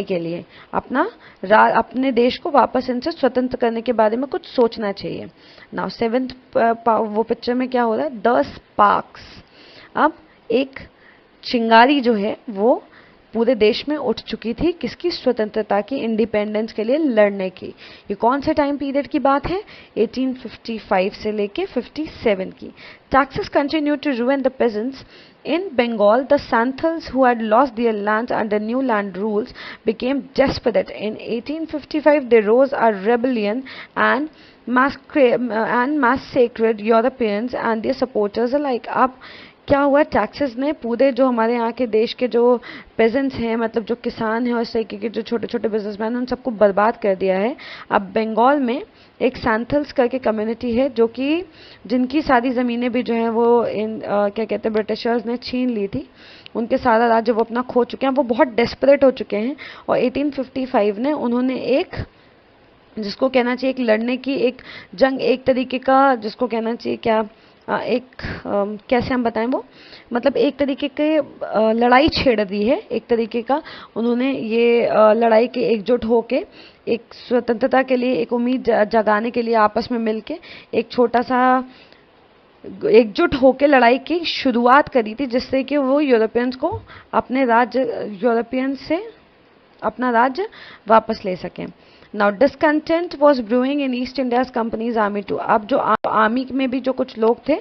के लिए अपने देश को वापस इनसे स्वतंत्र करने के बारे में कुछ सोचना चाहिए। नाउ सेवेंथ वो पिक्चर में क्या हो रहा है, द स्पार्क्स। अब एक चिंगारी जो है वो पूरे देश में उठ चुकी थी, किसकी, स्वतंत्रता की, इंडिपेंडेंस के लिए लड़ने की। ये कौन से टाइम पीरियड की बात है, 1855 से लेके 57 की। Taxes continue to ruin the peasants. In Bengal, the Santals, who had lost their lands under new land rules, became desperate. In 1855, they rose a rebellion and massacred Europeans and their supporters alike. अब क्या हुआ, taxes ने पूरे जो हमारे यहाँ के देश के जो पेजेंट्स हैं, मतलब जो किसान हैं और इस तरीके के जो छोटे छोटे बिजनेसमैन हैं, उन सबको बर्बाद कर दिया है। अब बंगाल में एक सैंथल्स करके कम्युनिटी है जो कि जिनकी सारी ज़मीनें भी जो हैं वो क्या कहते हैं, ब्रिटिशर्स ने छीन ली थी। उनके सारा राज्य वो अपना खो चुके हैं, वो बहुत डेस्परेट हो चुके हैं। और 1855 ने उन्होंने एक, जिसको कहना चाहिए एक लड़ने की एक जंग, एक तरीके का जिसको कहना चाहिए क्या, कैसे हम बताएं, वो मतलब एक तरीके के लड़ाई छेड़ दी है एक तरीके का। उन्होंने ये लड़ाई के एकजुट होके एक स्वतंत्रता के लिए एक उम्मीद जगाने के लिए आपस में मिलके एक छोटा सा एकजुट होकर लड़ाई की शुरुआत करी थी, जिससे कि वो यूरोपियंस को अपने यूरोपियंस से अपना राज्य वापस ले सकें। Now discontent was brewing in East India's company's army too. अब जो आर्मी में भी जो कुछ लोग थे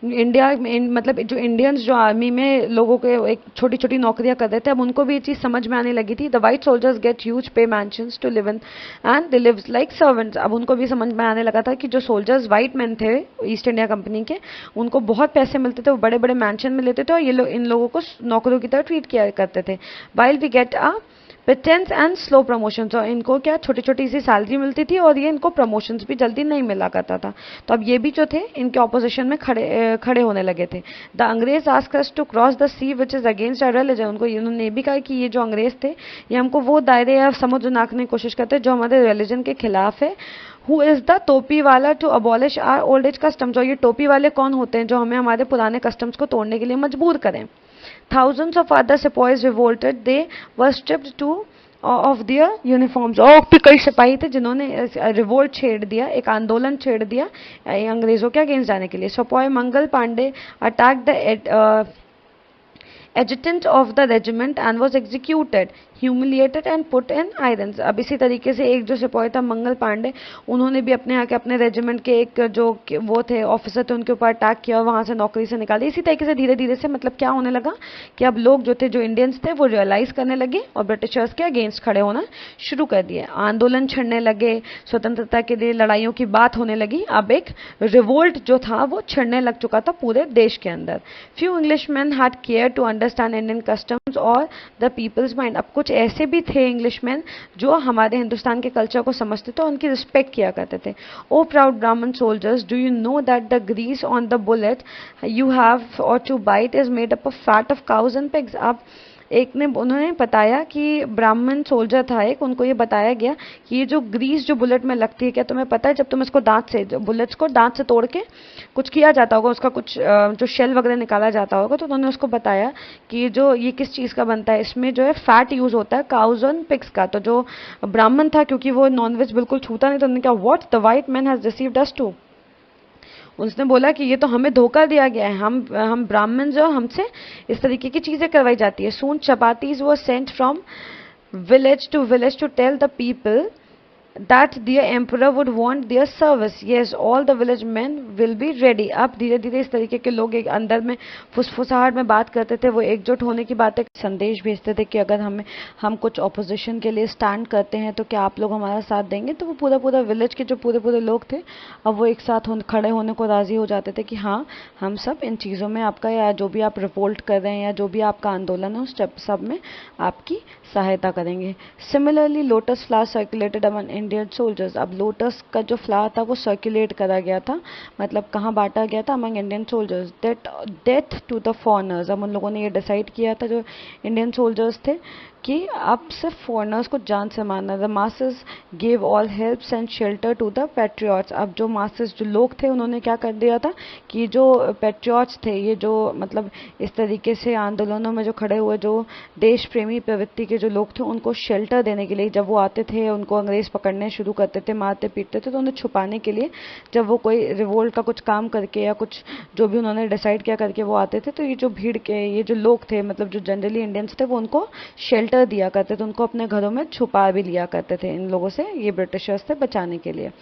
इंडिया में, मतलब जो इंडियंस जो आर्मी में लोगों के एक छोटी छोटी नौकरियां कर रहे थे, अब उनको भी ये चीज़ समझ में आने लगी थी। The white soldiers get huge pay mansions to live in and they live like servants. अब उनको भी समझ में आने लगा था कि जो सोल्जर्स वाइट मैन थे ईस्ट इंडिया कंपनी के, उनको बहुत पैसे मिलते थे, वो बड़े बड़े मैंशन में लेते थे और ये लोग इन लोगों को नौकरों की तरह ट्रीट किया करते थे। While we get a pittance and slow promotion, और इनको क्या छोटी छोटी सी सैलरी मिलती थी और ये इनको प्रमोशंस भी जल्दी नहीं मिला करता था। तो अब ये भी जो थे इनके ऑपोजिशन में खड़े होने लगे थे। द अंग्रेज asked us to cross the sea which is against our religion. उनको इन्होंने ये भी कहा कि ये जो अंग्रेज थे ये हमको वो दायरे या समुद्र नापने की कोशिश करते जो हमारे रिलीजन के खिलाफ है। हु इज द टोपी वाला to abolish our old age customs. और ये टोपी वाले कौन होते हैं जो हमें हमारे पुराने कस्टम्स को तोड़ने के लिए मजबूर करें। Thousands of other sepoys revolted. They were stripped to of their uniforms. और भी कई सिपाही थे जिन्होंने रिवोल्ट छेड़ दिया, एक आंदोलन छेड़ दिया अंग्रेजों के अगेंस्ट जाने के लिए। Sepoy Mangal Pandey attack the adjutant of the regiment and was executed, humiliated and put in irons. अब इसी तरीके से एक जो सिपाही था मंगल पांडे, उन्होंने भी अपने यहाँ के अपने रेजिमेंट के एक जो वो थे ऑफिसर थे उनके ऊपर अटैक किया और वहाँ से नौकरी से निकाल दिया। इसी तरीके से धीरे धीरे से मतलब क्या होने लगा कि अब लोग जो थे, जो इंडियंस थे, वो रियलाइज करने लगे और ब्रिटिशर्स के अगेंस्ट खड़े होना शुरू कर दिए। आंदोलन छिड़ने लगे, स्वतंत्रता के लिए लड़ाइयों की बात होने लगी। अब एक रिवोल्ट जो था वो छिड़ने लग चुका था पूरे देश के अंदर। Few Englishman had care to understand Indian customs और द पीपल्स माइंड। अब कुछ ऐसे भी थे इंग्लिशमैन जो हमारे हिंदुस्तान के कल्चर को समझते थे और उनकी रिस्पेक्ट किया करते थे। O proud Brahmin soldiers, do you know that the grease on the bullet you have और to bite is made up of fat of cows and pigs. अब एक ने उन्होंने बताया कि ब्राह्मण सोल्जर था एक, उनको ये बताया गया कि ये जो ग्रीस जो बुलेट में लगती है, क्या तुम्हें पता है जब तुम इसको दांत से, बुलेट्स को दांत से तोड़ के कुछ किया जाता होगा, उसका कुछ जो शेल वगैरह निकाला जाता होगा, तो उन्होंने उसको बताया कि जो ये किस चीज़ का बनता है, इसमें जो है फैट यूज़ होता है काउज एंड पिग्स का। तो जो ब्राह्मण था, क्योंकि वो नॉनवेज बिल्कुल छूता नहीं, तो उन्होंने कहा what, the white man has received us too. उसने बोला कि ये तो हमें धोखा दिया गया है, हम ब्राह्मण जो हमसे इस तरीके की चीज़ें करवाई जाती है। Soon chapatis were sent from village to tell the people that their emperor would want their service. Yes, all the village men will be ready. अब धीरे धीरे इस तरीके के लोग एक अंदर में फुसफुसाहट में बात करते थे, वो एकजुट होने की बातें संदेश भेजते थे कि अगर हम कुछ ऑपोजिशन के लिए स्टैंड करते हैं तो क्या आप लोग हमारा साथ देंगे। तो वो पूरा विलेज के जो पूरे लोग थे, अब वो एक साथ खड़े होने को राजी हो जाते थे कि हाँ, हम सब इन चीज़ों में आपका, या जो भी आप रिवोल्ट कर रहे हैं या जो भी आपका आंदोलन है, उस सब में आपकी सहायता करेंगे। Similarly lotus flower circulated among Indian soldiers. अब लोटस का जो फ्लावर था वो सर्कुलेट करा गया था, मतलब कहाँ बांटा गया था, among Indian soldiers. Death to the foreigners. अब उन लोगों ने ये डिसाइड किया था, जो इंडियन सोल्जर्स थे, कि अब सिर्फ फॉरेनर्स को जान से मारना। The masses give all helps and shelter to the patriots. अब जो मासेस जो लोग थे उन्होंने क्या कर दिया था कि जो पैट्रियट्स थे, ये जो मतलब इस तरीके से आंदोलनों में जो खड़े हुए जो देश प्रेमी प्रवृत्ति के जो लोग थे, उनको शेल्टर देने के लिए जब वो आते थे, उनको अंग्रेज पकड़ने शुरू करते थे, मारते पीटते थे, तो उन्हें छुपाने के लिए जब वो कोई रिवोल्ट का कुछ काम करके या कुछ जो भी उन्होंने डिसाइड किया करके वो आते थे, तो ये जो भीड़ के ये जो लोग थे, मतलब जो जनरली इंडियंस थे, वो उनको शेल्टर दिया करते थे, उनको अपने घरों में छुपा भी लिया करते थे इन लोगों से, ये ब्रिटिशर्स से बचाने के लिए।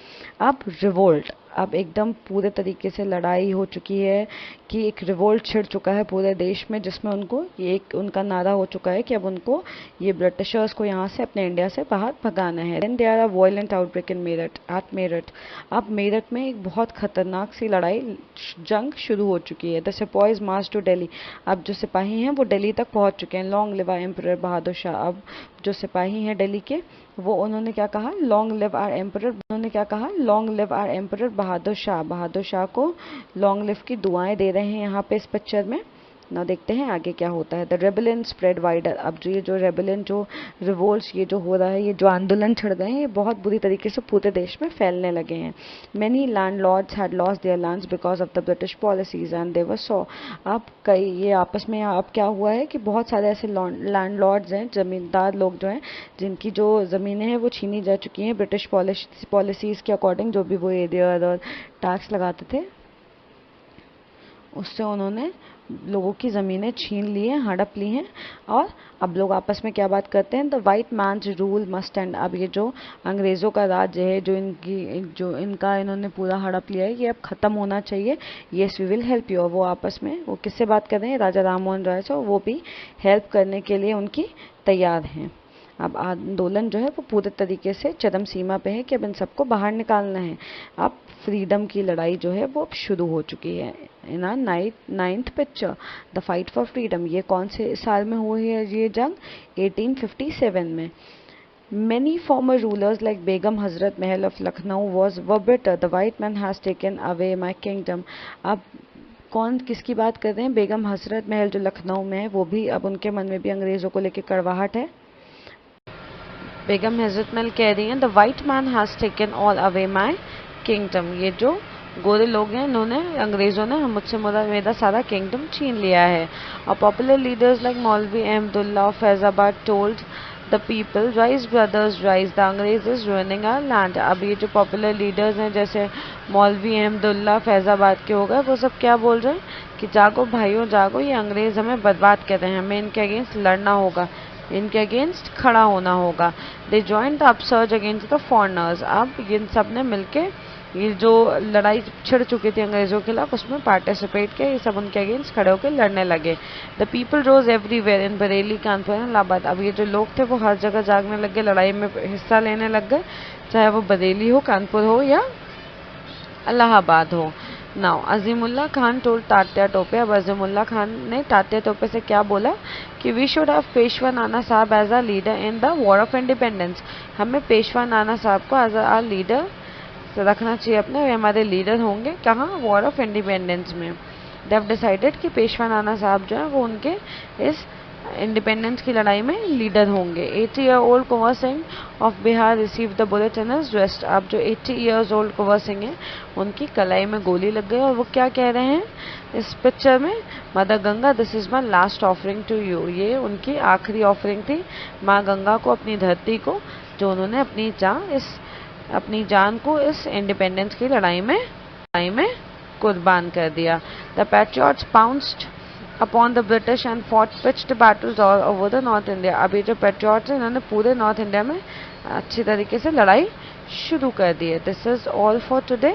अब रिवोल्ट, अब एकदम पूरे तरीके से लड़ाई हो चुकी है कि एक रिवोल्ट छिड़ चुका है पूरे देश में, जिसमें उनको ये एक उनका नारा हो चुका है कि अब उनको ये ब्रिटिशर्स को यहाँ से अपने इंडिया से बाहर भगाना है। Then there are violent outbreak in Meerut, at Meerut. अब मेरठ में एक बहुत खतरनाक सी लड़ाई जंग शुरू हो चुकी है। The sipahis march to Delhi. अब जो सिपाही हैं वो दिल्ली तक पहुंच चुके हैं। Long live our emperor Bahadur Shah. अब जो सिपाही हैं दिल्ली के, वो उन्होंने क्या कहा, लॉन्ग लिव आवर एम्परर, उन्होंने क्या कहा, long live our emperor Bahadur Shah. Bahadur Shah को लॉन्ग लिव की दुआएं दे रहे हैं यहाँ पे इस पिक्चर में। ना देखते हैं आगे क्या होता है। The rebellion spread wider. अब जो ये जो रेबेलियन जो रिवोल्ट्स ये जो हो रहा है, ये जो आंदोलन छिड़ गए हैं, ये बहुत बुरी तरीके से पूरे देश में फैलने लगे हैं। Many landlords had lost their lands because of the British policies and they were so. अब कई ये आपस में अब क्या हुआ है कि बहुत सारे ऐसे लैंडलॉर्ड्स हैं, जमींदार लोग जो हैं, जिनकी जो ज़मीनें हैं वो छीनी जा चुकी हैं ब्रिटिश पॉलिसीज़ के अकॉर्डिंग। जो भी वो एरिया और टैक्स लगाते थे, उससे उन्होंने लोगों की ज़मीनें छीन ली हैं, हड़प ली हैं। और अब लोग आपस में क्या बात करते हैं, the white man's rule must end. अब ये जो अंग्रेज़ों का राज्य है, जो इनका इन्होंने पूरा हड़प लिया है, ये अब ख़त्म होना चाहिए। Yes we will help you. वो आपस में वो किससे बात कर रहे हैं, राजा राम मोहन राय से, वो भी हेल्प करने के लिए उनकी तैयार हैं। अब आंदोलन जो है वो पूरे तरीके से चरम सीमा पे है कि अब इन सबको बाहर निकालना है। अब फ्रीडम की लड़ाई जो है वो अब शुरू हो चुकी है। इन are ninth picture, the fight for freedom. ये कौन से साल में हुई है ये जंग, 1857 में। Many former rulers like Begum Hazrat Mahal of Lucknow were bitter. The white man has taken away my kingdom. अब कौन किसकी बात कर रहे हैं, बेगम हजरत महल जो लखनऊ में है, वो भी अब उनके मन में भी अंग्रेज़ों को लेकर कड़वाहट है। बेगम हजरत महल कह रही हैं, the white man has taken all away my kingdom. ये जो गोरे लोग हैं, इन्होंने अंग्रेज़ों ने मुझसे मेरा सारा किंगडम छीन लिया है। और पॉपुलर लीडर्स लाइक मौलवी Ahmadullah of Faizabad told the people, rise brothers rise, the अंग्रेज इज रुइनिंग आवर लैंड। अब ये जो पॉपुलर लीडर्स हैं, जैसे मौलवी अहमदुल्ला फैज़ाबाद के हो गए, वो सब क्या बोल रहे हैं कि जागो भाइयों जागो, ये अंग्रेज़ हमें बर्बाद कर रहे हैं, हमें इनके अगेंस्ट लड़ना होगा, इनके अगेंस्ट खड़ा होना होगा। They join the upsurge against the foreigners. अब इन सब ने मिलके ये जो लड़ाई छिड़ चुकी थी अंग्रेज़ों के खिलाफ, उसमें पार्टिसिपेट किया, ये सब उनके अगेंस्ट खड़े होकर लड़ने लगे। The people rose everywhere in Bareilly, Kanpur and Allahabad. अब ये जो लोग थे वो हर जगह जागने लग गए, लड़ाई में हिस्सा लेने लग गए, चाहे वो बरेली हो, कानपुर हो या इलाहाबाद हो। Now Azimullah Khan told Tatya Tope. अब अजीमुल्ला खान ने तात्या टोपे से क्या बोला कि we should have Peshwa Nana Sahab as a leader in the war of independence. हमें पेशवा नाना साहब को एज अ लीडर रखना चाहिए अपने, वे हमारे लीडर होंगे कहाँ, वॉर ऑफ इंडिपेंडेंस में। दे हैव डिसाइडेड कि पेशवा नाना साहब जो है वो उनके इस इंडिपेंडेंस की लड़ाई में लीडर होंगे। 80 year old Kunwar Singh of Bihar receive the bullet in his breast. अब जो 80 ईयर्स ओल्ड कुंवर सिंह है, उनकी कलाई में गोली लग गई और वो क्या कह रहे हैं इस पिक्चर में, mother Ganga this is my last offering to you. ये उनकी आखिरी ऑफरिंग थी माँ गंगा को, अपनी धरती को, जो उन्होंने अपनी जान को इस इंडिपेंडेंस की लड़ाई में कुर्बान कर दिया। The patriots pounced upon the British and fought pitched battles all over the north India. अब ये जो पैट्रियट्स हैं, इन्होंने पूरे नॉर्थ इंडिया में अच्छी तरीके से लड़ाई शुरू कर दी है। This is all for today,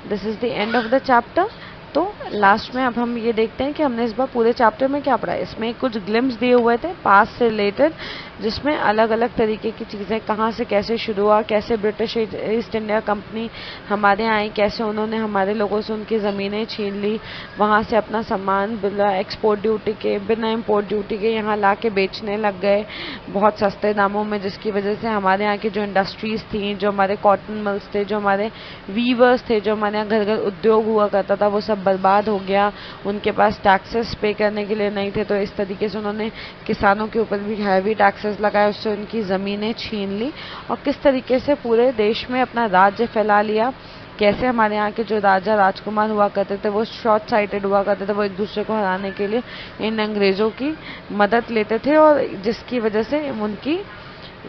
this is the end of the chapter. तो लास्ट में अब हम ये देखते हैं कि हमने इस बार पूरे चैप्टर में क्या पढ़ा है। इसमें कुछ ग्लिम्स दिए हुए थे पास्ट से रिलेटेड, जिसमें अलग अलग तरीके की चीज़ें कहाँ से कैसे शुरू हुआ, कैसे ब्रिटिश ईस्ट इंडिया कंपनी हमारे यहाँ आई, कैसे उन्होंने हमारे लोगों से उनकी ज़मीनें छीन ली, वहाँ से अपना सामान बिना एक्सपोर्ट ड्यूटी के, बिना इम्पोर्ट ड्यूटी के यहाँ ला के बेचने लग गए बहुत सस्ते दामों में, जिसकी वजह से हमारे यहाँ की जो इंडस्ट्रीज़ थी, जो हमारे कॉटन मिल्स थे, जो हमारे वीवर्स थे, जो हमारे यहाँ घर घर उद्योग हुआ करता था, वो सब सब बर्बाद हो गया, उनके पास टैक्सेस पे करने के लिए नहीं थे, तो इस तरीके से उन्होंने किसानों के ऊपर भी हैवी टैक्सेस लगाए, उससे उनकी ज़मीनें छीन ली और किस तरीके से पूरे देश में अपना राज्य फैला लिया। कैसे हमारे यहाँ के जो राजा राजकुमार हुआ करते थे वो शॉर्ट साइटेड हुआ करते थे, वो एक दूसरे को हराने के लिए इन अंग्रेज़ों की मदद लेते थे, और जिसकी वजह से उनकी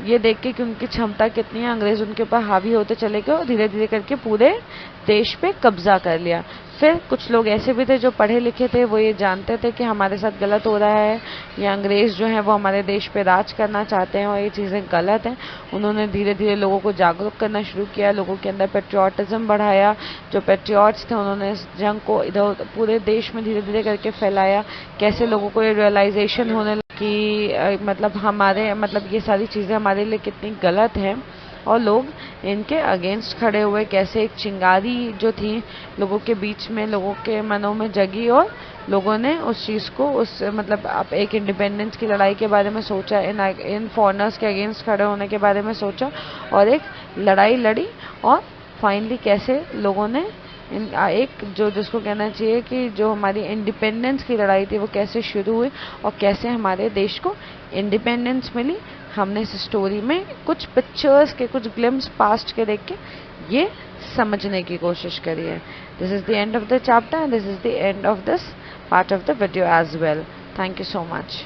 ये देख के कि उनकी क्षमता कितनी है, अंग्रेज उनके ऊपर हावी होते चले गए और धीरे धीरे करके पूरे देश पे कब्जा कर लिया। फिर कुछ लोग ऐसे भी थे जो पढ़े लिखे थे, वो ये जानते थे कि हमारे साथ गलत हो रहा है, ये अंग्रेज जो हैं वो हमारे देश पे राज करना चाहते हैं और ये चीज़ें गलत हैं। उन्होंने धीरे धीरे लोगों को जागरूक करना शुरू किया, लोगों के अंदर पेट्रियाटिज्म बढ़ाया। जो पेट्रियाट्स थे उन्होंने इस जंग को इधर पूरे देश में धीरे धीरे करके फैलाया। कैसे लोगों को ये रियलाइजेशन होने कि मतलब हमारे मतलब ये सारी चीज़ें हमारे लिए कितनी गलत हैं और लोग इनके अगेंस्ट खड़े हुए। कैसे एक चिंगारी जो थी लोगों के बीच में, लोगों के मनों में जगी और लोगों ने उस चीज़ को उस मतलब आप एक इंडिपेंडेंस की लड़ाई के बारे में सोचा, इन फॉरेनर्स के अगेंस्ट खड़े होने के बारे में सोचा और एक लड़ाई लड़ी और फाइनली कैसे लोगों ने एक जो जिसको कहना चाहिए कि जो हमारी इंडिपेंडेंस की लड़ाई थी वो कैसे शुरू हुई और कैसे हमारे देश को इंडिपेंडेंस मिली। हमने इस स्टोरी में कुछ पिक्चर्स के, कुछ ग्लिम्स पास्ट के देख के ये समझने की कोशिश करी है। This is the end of the chapter and this is the end of this part of the video as well. Thank you so much.